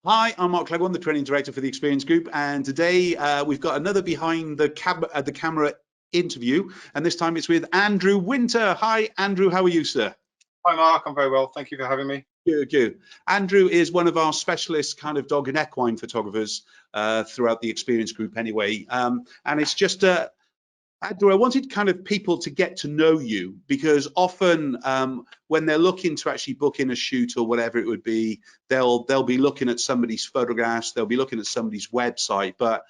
Hi, I'm Mark Cleghorn, the training director for the Xperience Group, and today we've got another behind the camera interview, and this time it's with Andrew Winter. Hi, Andrew. How are you, sir? Hi, Mark. I'm very well. Thank you for having me. Good, good. Andrew is one of our specialist kind of dog and equine photographers throughout the Xperience Group, anyway. And it's just Andrew, I wanted kind of people to get to know you, because often when they're looking to actually book in a shoot or whatever it would be, they'll be looking at somebody's photographs, they'll be looking at somebody's website, but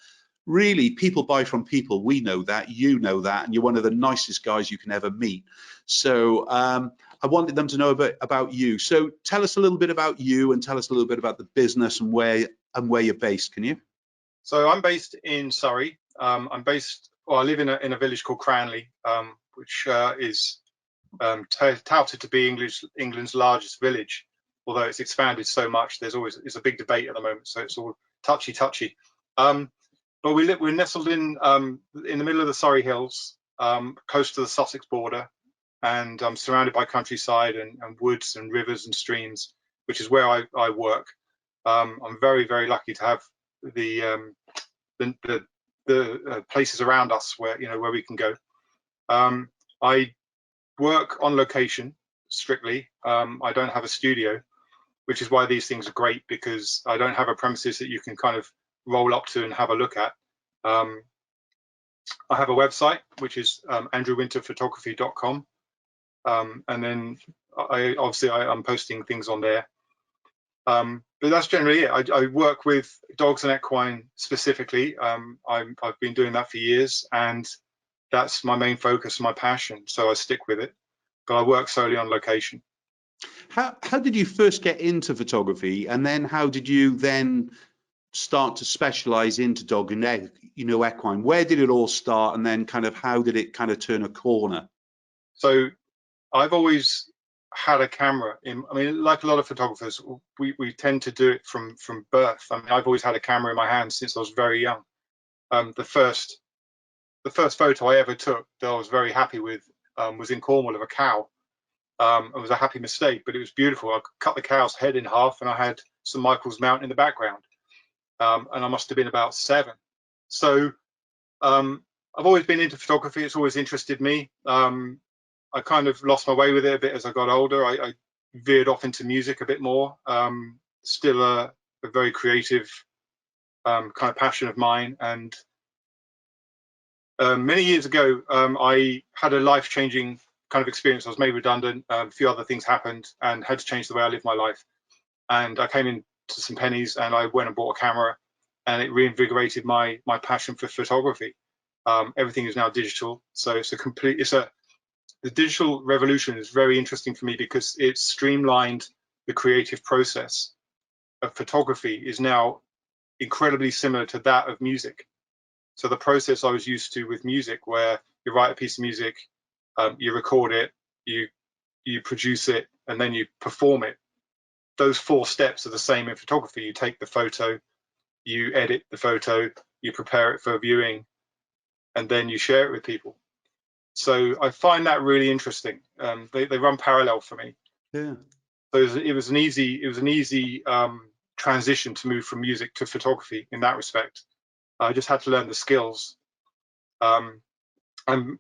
really people buy from people. We know that, you know that, and you're one of the nicest guys you can ever meet. So I wanted them to know a bit about you. So tell us a little bit about you and tell us a little bit about the business and where you're based, can you? So I'm based in Surrey. I live in a village called Cranley, which is touted to be England's largest village, although it's expanded so much. It's a big debate at the moment, so it's all touchy. But we're nestled in the middle of the Surrey Hills, close to the Sussex border, and I'm surrounded by countryside and woods and rivers and streams, which is where I work. I'm very, very lucky to have the places around us where we can go. I work on location strictly. I don't have a studio, which is why these things are great, because I don't have a premises that you can kind of roll up to and have a look at. I have a website, which is andrewwinterphotography.com, and then I'm posting things on there. But that's generally it. I work with dogs and equine specifically. I've been doing that for years, and that's my main focus, my passion. So I stick with it. But I work solely on location. How did you first get into photography, and then how did you then start to specialize into dog and equine? Where did it all start, and then kind of how did it kind of turn a corner? So I've always had a camera like a lot of photographers, we tend to do it from birth. I mean, I've always had a camera in my hand since I was very young. The first photo I ever took that I was very happy with was in Cornwall of a cow. It was a happy mistake, but it was beautiful. I cut the cow's head in half, and I had St. Michael's Mount in the background, and I must have been about 7. So I've always been into photography. It's always interested me. I kind of lost my way with it a bit as I got older. I veered off into music a bit more. Still a very creative kind of passion of mine. And many years ago, I had a life-changing kind of experience. I was made redundant. A few other things happened and had to change the way I live my life. And I came into some pennies, and I went and bought a camera, and it reinvigorated my passion for photography. Everything is now digital, so the digital revolution is very interesting for me, because it's streamlined the creative process of photography. Is now incredibly similar to that of music. So the process I was used to with music, where you write a piece of music, you record it, you produce it, and then you perform it. Those 4 steps are the same in photography. You take the photo, you edit the photo, you prepare it for viewing, and then you share it with people. So I find that really interesting. They run parallel for me. Yeah. So it was an easy transition to move from music to photography in that respect. I just had to learn the skills. I'm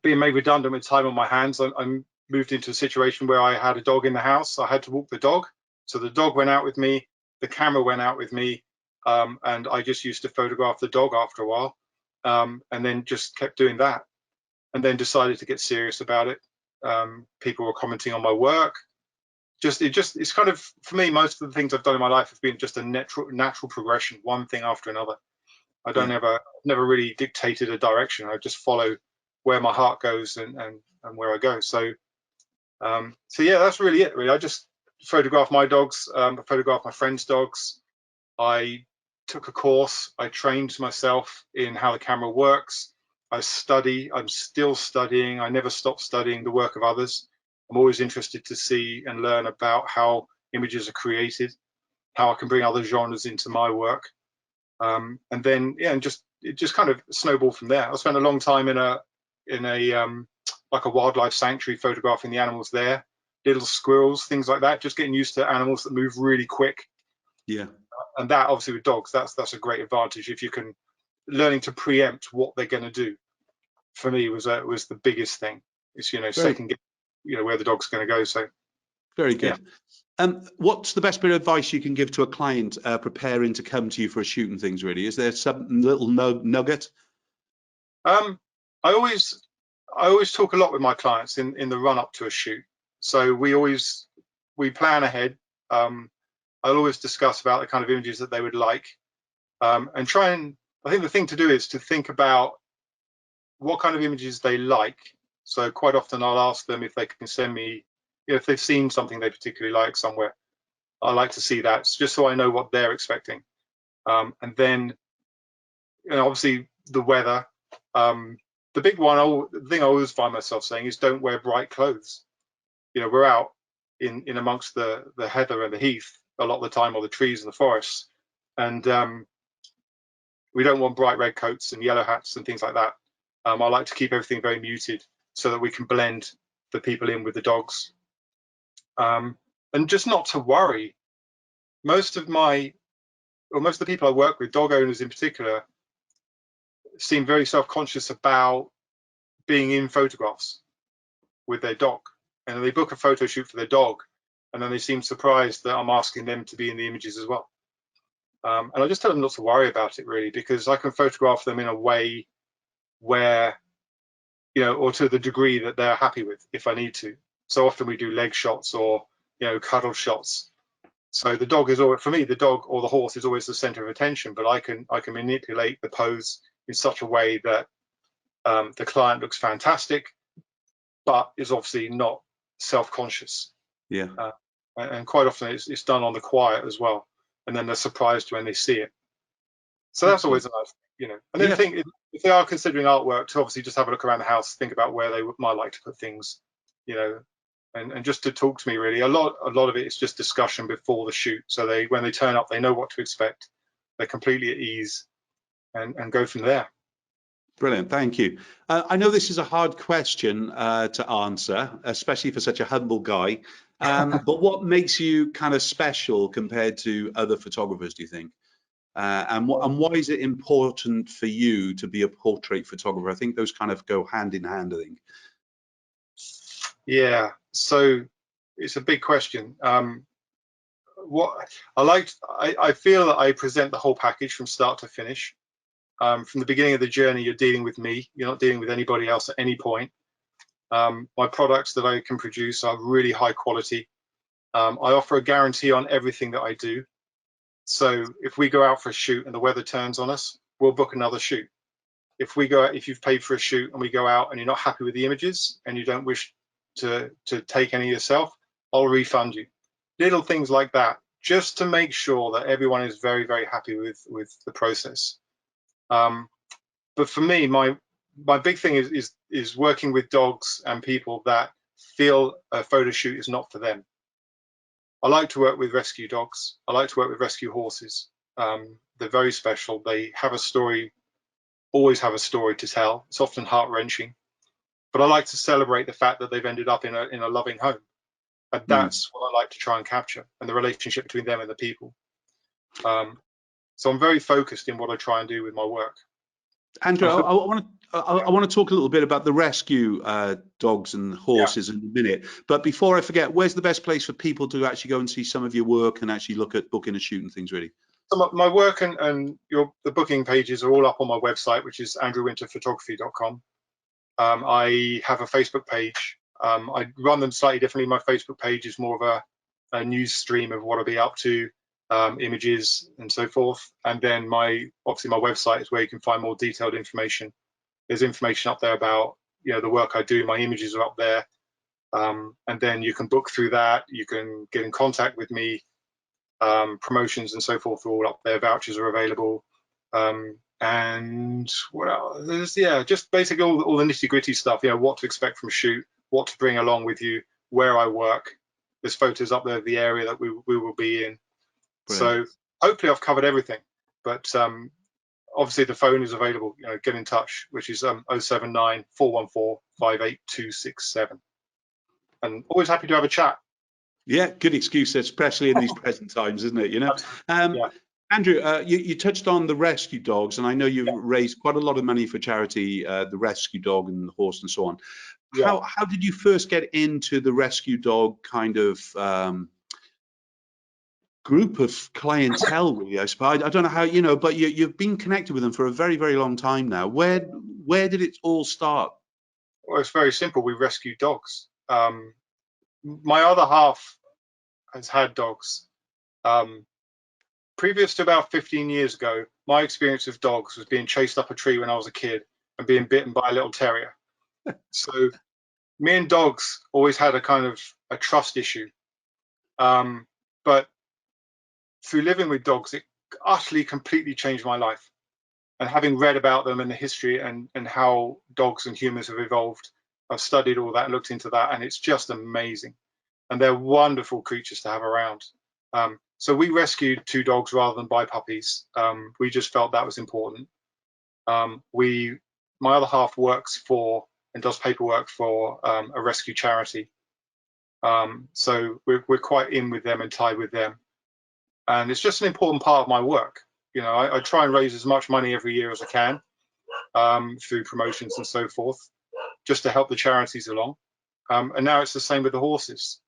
being made redundant with time on my hands. I moved into a situation where I had a dog in the house. I had to walk the dog. So the dog went out with me, the camera went out with me, and I just used to photograph the dog after a while, and then just kept doing that. And then decided to get serious about it. People were commenting on my work. It's kind of, for me, most of the things I've done in my life have been just a natural progression, one thing after another. I never really dictated a direction. I just follow where my heart goes and where I go. So yeah, that's really it. Really, I just photograph my dogs. I photograph my friends' dogs. I took a course. I trained myself in how the camera works. I study. I'm still studying. I never stop studying the work of others. I'm always interested to see and learn about how images are created, how I can bring other genres into my work, and then it just kind of snowballed from there. I spent a long time in a like a wildlife sanctuary, photographing the animals there, little squirrels, things like that. Just getting used to animals that move really quick. Yeah. And that obviously with dogs, that's a great advantage if you can learning to preempt what they're going to do. For me, was the biggest thing. It's second guess, where the dog's going to go. So very good. What's the best bit of advice you can give to a client preparing to come to you for a shoot and things? Really, is there some little nugget? I always talk a lot with my clients in the run up to a shoot. So we plan ahead. I'll always discuss about the kind of images that they would like, and try and. I think the thing to do is to think about what kind of images they like. So quite often I'll ask them if they can send me, if they've seen something they particularly like somewhere. I like to see that, just so I know what they're expecting. And then, obviously the weather. The big one, the thing I always find myself saying is don't wear bright clothes. We're out in amongst the heather and the heath a lot of the time, or the trees and the forests, and we don't want bright red coats and yellow hats and things like that. I like to keep everything very muted so that we can blend the people in with the dogs. And just not to worry. Most of the people I work with, dog owners in particular, seem very self-conscious about being in photographs with their dog. And they book a photo shoot for their dog, and then they seem surprised that I'm asking them to be in the images as well. And I just tell them not to worry about it, really, because I can photograph them in a way where, or to the degree that they're happy with, if I need to. So often we do leg shots or, cuddle shots. So the dog is always, for me, the dog or the horse is always the center of attention, but I can manipulate the pose in such a way that the client looks fantastic, but is obviously not self-conscious. Yeah. And quite often it's done on the quiet as well, and then they're surprised when they see it. So that's always a nice thing, And then I think if they are considering artwork, to obviously just have a look around the house, think about where they might like to put things, and just to talk to me, really. A lot of it is just discussion before the shoot, so when they turn up, they know what to expect, they're completely at ease, and go from there. Brilliant, thank you. I know this is a hard question to answer, especially for such a humble guy, but what makes you kind of special compared to other photographers, do you think? And why is it important for you to be a portrait photographer? I think those kind of go hand in hand, I think. Yeah, so it's a big question. What I feel that I present the whole package from start to finish. From the beginning of the journey, you're dealing with me. You're not dealing with anybody else at any point. My products that I can produce are really high quality. I offer a guarantee on everything that I do. So if we go out for a shoot and the weather turns on us, we'll book another shoot. If you've paid for a shoot and we go out and you're not happy with the images and you don't wish to take any yourself, I'll refund you. Little things like that, just to make sure that everyone is very, very happy with the process. But for me, my big thing is working with dogs and people that feel a photo shoot is not for them. I like to work with rescue dogs. I like to work with rescue horses. They're very special. They have a story, always have a story to tell. It's often heart-wrenching, but I like to celebrate the fact that they've ended up in a loving home. And that's what I like to try and capture, and the relationship between them and the people. So I'm very focused in what I try and do with my work. Andrew, I want to talk a little bit about the rescue dogs and horses in a minute. But before I forget, where's the best place for people to actually go and see some of your work and actually look at booking a shoot and things, really? So my work and the booking pages are all up on my website, which is andrewwinterphotography.com. I have a Facebook page. I run them slightly differently. My Facebook page is more of a news stream of what I'll be up to, images and so forth. And then obviously my website is where you can find more detailed information. There's information up there about the work I do. My images are up there, and then you can book through that. You can get in contact with me. Promotions and so forth are all up there. Vouchers are available. And what else? There's just basically all the nitty-gritty stuff. What to expect from a shoot, what to bring along with you, where I work. There's photos up there of the area that we will be in. Brilliant. So hopefully I've covered everything. But obviously the phone is available. Get in touch, which is 079 414 58267. And always happy to have a chat. Yeah, good excuse, especially in these present times, isn't it? Yeah. Andrew, you touched on the rescue dogs, and I know you've raised quite a lot of money for charity, the rescue dog and the horse and so on. Yeah. How did you first get into the rescue dog kind of group of clientele, really? I suppose I don't know how, but you've been connected with them for a very, very long time now. Where did it all start? Well, it's very simple. We rescue dogs. My other half has had dogs. Previous to about 15 years ago, my experience with dogs was being chased up a tree when I was a kid and being bitten by a little terrier. So me and dogs always had a kind of a trust issue. But through living with dogs, it utterly, completely changed my life. And having read about them and the history and how dogs and humans have evolved, I've studied all that and looked into that, and it's just amazing. And they're wonderful creatures to have around. So we rescued 2 dogs rather than buy puppies. We just felt that was important. My other half works for and does paperwork for a rescue charity. So we're quite in with them and tied with them. And it's just an important part of my work. I try and raise as much money every year as I can through promotions and so forth, just to help the charities along. And now it's the same with the horses.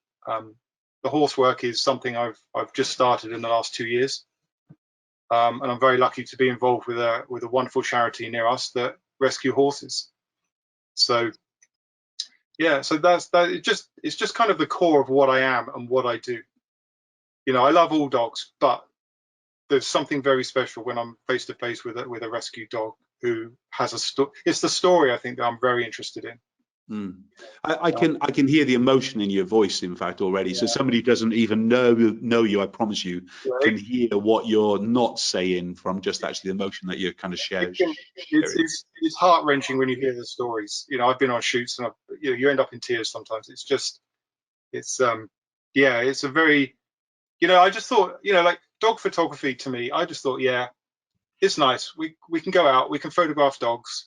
The horse work is something I've just started in the last 2 years, and I'm very lucky to be involved with a wonderful charity near us that rescue horses. So yeah, so that's that. It's just kind of the core of what I am and what I do. I love all dogs, but there's something very special when I'm face to face with a rescue dog who has a story. It's the story, I think, that I'm very interested in. I can hear the emotion in your voice, in fact, already. So somebody who doesn't even know you, I promise you, can hear what you're not saying from just actually the emotion that you're kind of sharing. It's heart-wrenching when you hear the stories. I've been on shoots and you end up in tears sometimes. It's a very, I just thought, like dog photography to me, I just thought, yeah, it's nice. We can go out, we can photograph dogs,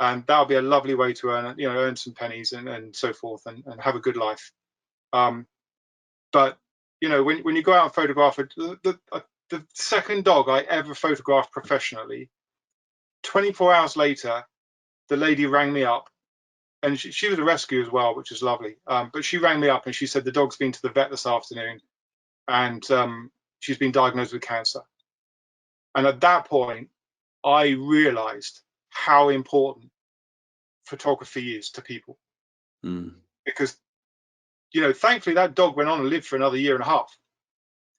and that'll be a lovely way to earn some pennies and so forth and have a good life. But when you go out and photograph it, the second dog I ever photographed professionally, 24 hours later, the lady rang me up, and she was a rescue as well, which is lovely. But she rang me up and she said the dog's been to the vet this afternoon, and she's been diagnosed with cancer. And at that point, I realized how important photography is to people. Because thankfully that dog went on and lived for another 1.5 years,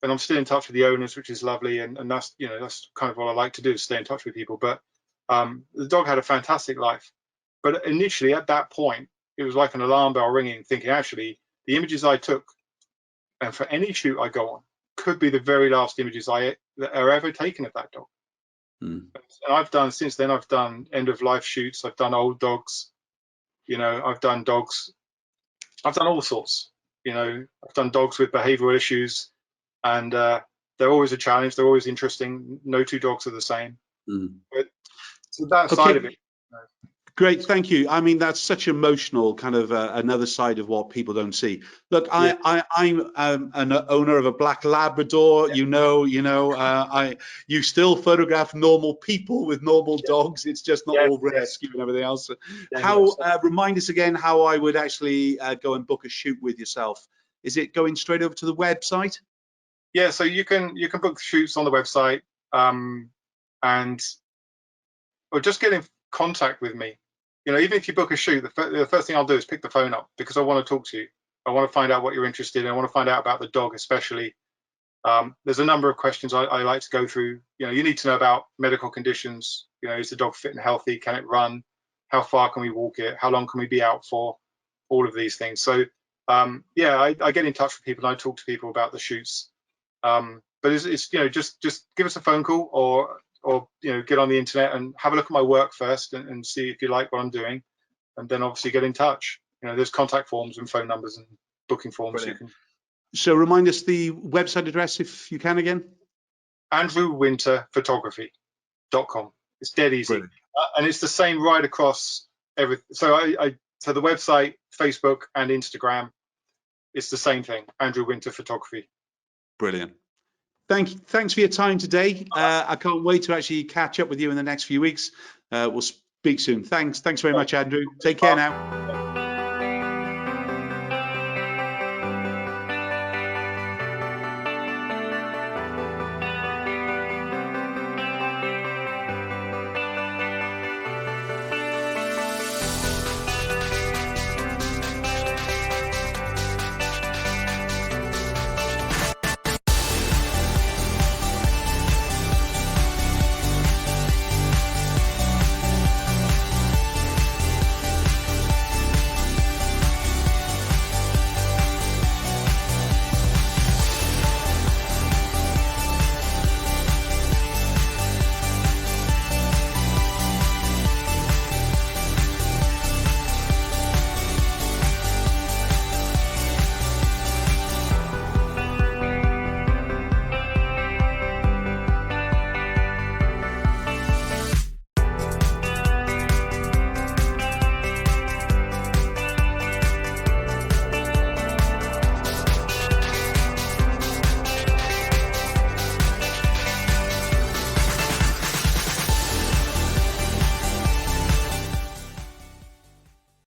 and I'm still in touch with the owners, which is lovely, and that's that's kind of what I like to do, is stay in touch with people. But the dog had a fantastic life. But initially at that point, it was like an alarm bell ringing, thinking actually the images I took, and for any shoot I go on, could be the very last images that are ever taken of that dog. And I've done since then, I've done end of life shoots, I've done old dogs, I've done dogs, I've done all sorts. I've done dogs with behavioral issues, and they're always a challenge, they're always interesting. No 2 dogs are the same. But so that side of it. Great, thank you. I mean, that's such emotional kind of another side of what people don't see. Look, I'm an owner of a black Labrador. You still photograph normal people with normal dogs. It's just not all rescue and everything else. Remind us again how I would actually go and book a shoot with yourself. Is it going straight over to the website? Yeah, so you can book shoots on the website, or just get in contact with me. Even if you book a shoot, the first thing I'll do is pick the phone up, because I want to talk to you. I want to find out what you're interested in. I want to find out about the dog, especially. There's a number of questions I like to go through. You need to know about medical conditions. Is the dog fit and healthy? Can it run? How far can we walk it? How long can we be out for? All of these things. So I get in touch with people and I talk to people about the shoots. But it's just give us a phone call, or get on the internet and have a look at my work first and see if you like what I'm doing, and then obviously get in touch. There's contact forms and phone numbers and booking forms. So remind us the website address if you can again. AndrewWinterPhotography.com. It's dead easy. And it's the same right across everything. So so the website, Facebook and Instagram, it's the same thing, Andrew Winter Photography. Brilliant. Thanks for your time today. I can't wait to actually catch up with you in the next few weeks. We'll speak soon. Thanks very much, Andrew. Take care now.